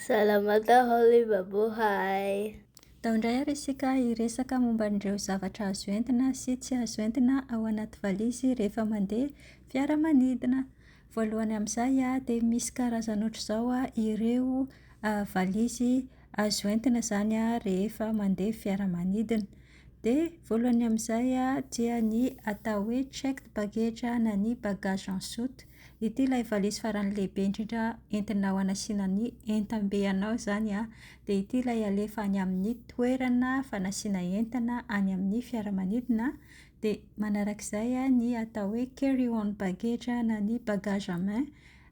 Salama daholy Mabuhay. Taondray ary isika iresaka momban'ireo zavatra azo entina sy tsy azo entina ao anaty valizy rehefa mandeha fiaramanidina. Voalohany amin'izay dia misy karazany ohatr'izao ireo valizy azo entina zany rehefa mandeha fiaramanidina. Dia voalohany amin'izay dia ny atao hoe checked baggage na ny bagage en soute. Ity ilay valizy farany lehibe indrindra entinao anasiana ny entam-behanao zany dia ity ilay alefa any amin'ny toerana fanasiana entana any amin'ny fiaramanidina. Dia manarak'izay ny atao hoe carry on baggage na ny bagage à main,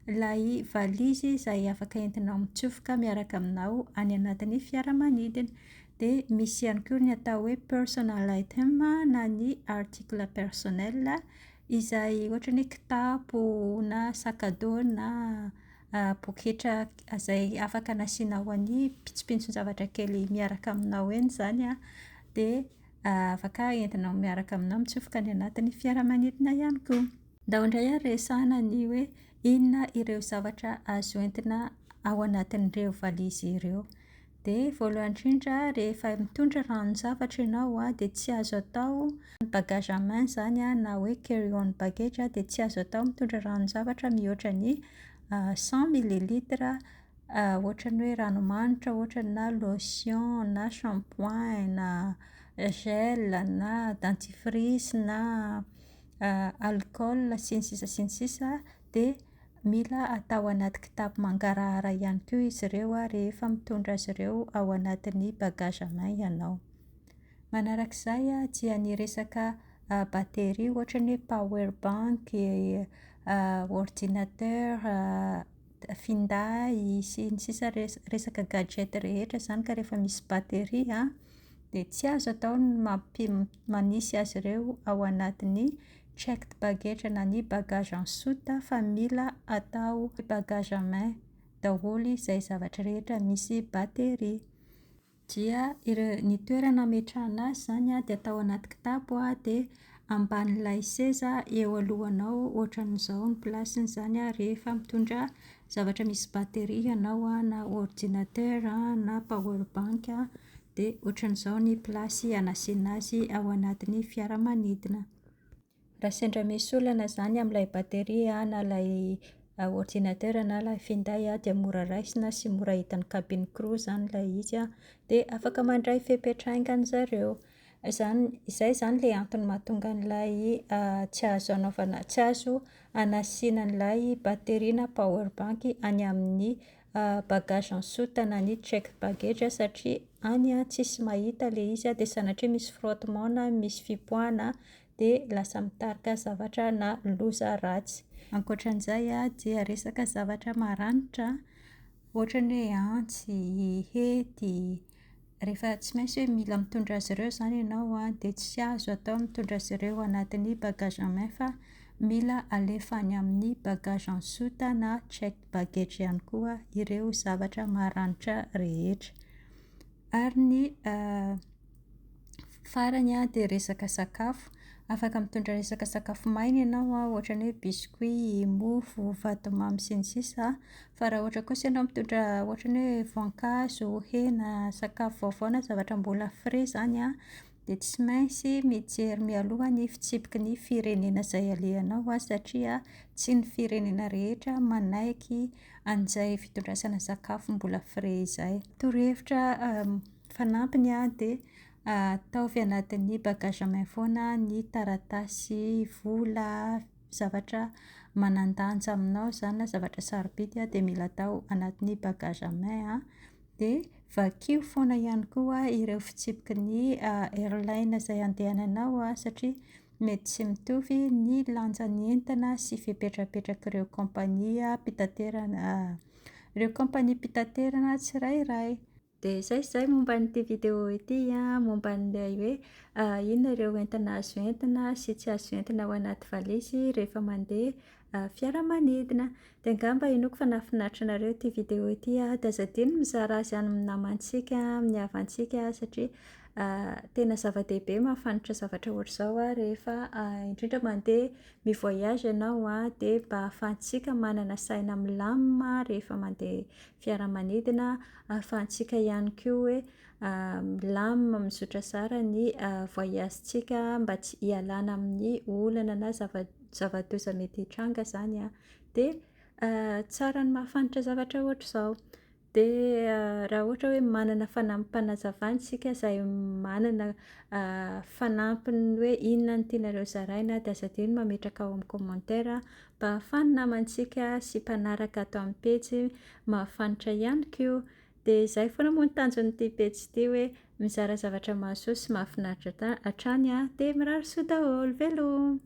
ilay valizy izay afaka entinao mitsofoka miaraka aminao any anatin'ny fiaramanidina. Dia misy ihany koa ny atao hoe personal item na ny article personnel izay ohatra ny kitapo na sakadô na poketra izay afaka nasianao an'ny pitsopitson-javatra kely miaraka aminao eny zany dia afaka entinao miaraka aminao mitsofoka any anatin'ny fiaramanidina ihany koa. Ndaondray resahana ny hoe inona ireo zavatra azo entina ao anatin'ireo valizy ireo. Dia voalohany indrindra rehefa mitondra ranon-javatra ianao dia tsy azo atao bagage à main zany na hoe carry on baggage dia tsy azo atao mitondra ranon-javatra mihoatra ny 100 millilitres ohatra ny hoe ranomanitra, ohatra na lotion na shampoing na gel na dentifrice na alcool sy ny sisa sy ny sisa. Dia mila atao anaty kitapo mangarahara ihany koa izy ireo rehefa mitondra azy ireo ao anatin'ny bagage à main ianao. Manarak'izay dia ny resaka batterie ohatra ny hoe power bank, ordinateur, finday sy ny sisa resaka gadget rehetra zany ka rehefa misy batterie dia tsy azo atao manisy azy ireo ao anatin'ny checked baggage na ny bagage en soute fa mila atao bagage à main daholy izay zavatra rehetra misy batterie. Dia ny toerana ametrahana azy zany dia atao anaty kitapo dia ambanin'ilay seza eo alohanao, ohatran'izao ny plasiny zany rehefa mitondra zavatra misy batterie ianao na ordinateur na power bank dia ohatran'izao ny plasy anasiana azy ao anatin'ny fiaramanidina. Raha sendra misy olana zany amin'ilay batterie na ilay ordinateur na ilay finday dia mora raisina sy mora hitan'ny cabine crew zany ilay izy dia afaka mandray fepetraingany zareo. Izay zany ilay antony mahatonga an'ilay tsy azo anasiana an'ilay batterie na power bank any amin'ny bagage en soute na ny checked baggage satria any tsisy mahita ilay izy dia sanatria misy frottement na misy fipoahana dia lasa mitarika zavatra na loza ratsy. Ankoatran'izay dia resaka zavatra maranitra ohatra ny hoe antsy, hety. Rehefa tsy maintsy hoe mila mitondra azy ireo zany ianao dia tsy azo atao mitondra azy ireo anatin'ny bagage à main fa mila alefa any amin'ny bagage en soute na checked baggage ihany koa ireo zavatra maranitra rehetra. Ary ny farany dia resaka sakafo. Afaka mitondra resaka sakafo maina ianao ohatra ny hoe biscuit, mofo, vatomamy sy ny sisa. Fa raha ohatra kosa ianao mitondra ohatra ny hoe voankazo, hena, sakafo vaovao na zavatra mbola frais zany dia tsy maintsy mijery mialoha ny fitsipiky ny firenena izay alehanao satria tsy ny firenena rehetra manaiky an'izay fitondrasana sakafo mbola frais izay. Torohevitra fanampiny dia ataovy anatin'ny bagage à main foana ny taratasy, vola, zavatra manan-danja aminao zany na zavatra sarobidy dia mila atao anatin'ny bagage à main dia vakio foana ihany koa ireo fitsipiky ny airline izay andehananao satria mety tsy mitovy ny lanjan'ny entana sy fipetrapetrakareo compagnie mpitaterana tsirairay. Dia izay momba n'ity vidéo ity momban'ilay hoe inona ireo entana azo entina sy tsy azo entina ao anaty valizy rehefa mandeha fiaramanidina. Dia angamba inoko fa nahafinaritra anareo ity vidéo ity dia azadiny mizara azy any amin'ny namantsika, amin'ny havantsika satria tena zava-dehibe mahafanitra zavatra ohatr'izao rehefa indrindra mandeha mivoyage ianao dia mba ahafahantsika manana saina milamina rehefa mandeha fiaramanidina, ahafahantsika ihany koa hoe milamina mizotra tsara ny voyagentsika mba tsy hialana amin'ny olana na zava-doza mety hitranga zany dia tsara ny mahafanitra zavatra ohatr'izao. Dia raha ohatra hoe manana fanampim-panazavana isika izay manana fanampiny hoe inona no tianareo zaraina dia aza adiny mametraka ao amin'ny commentaire mba ahafahany namantsika sy mpanaraka ato amin'ny pejy mahafanitra ihany koa. Dia izay foana moa ny tanjon'ity pejy ity hoe mizara zavatra mahasoa sy mahafinaritra hatrany dia mirary soa daholo, velomy!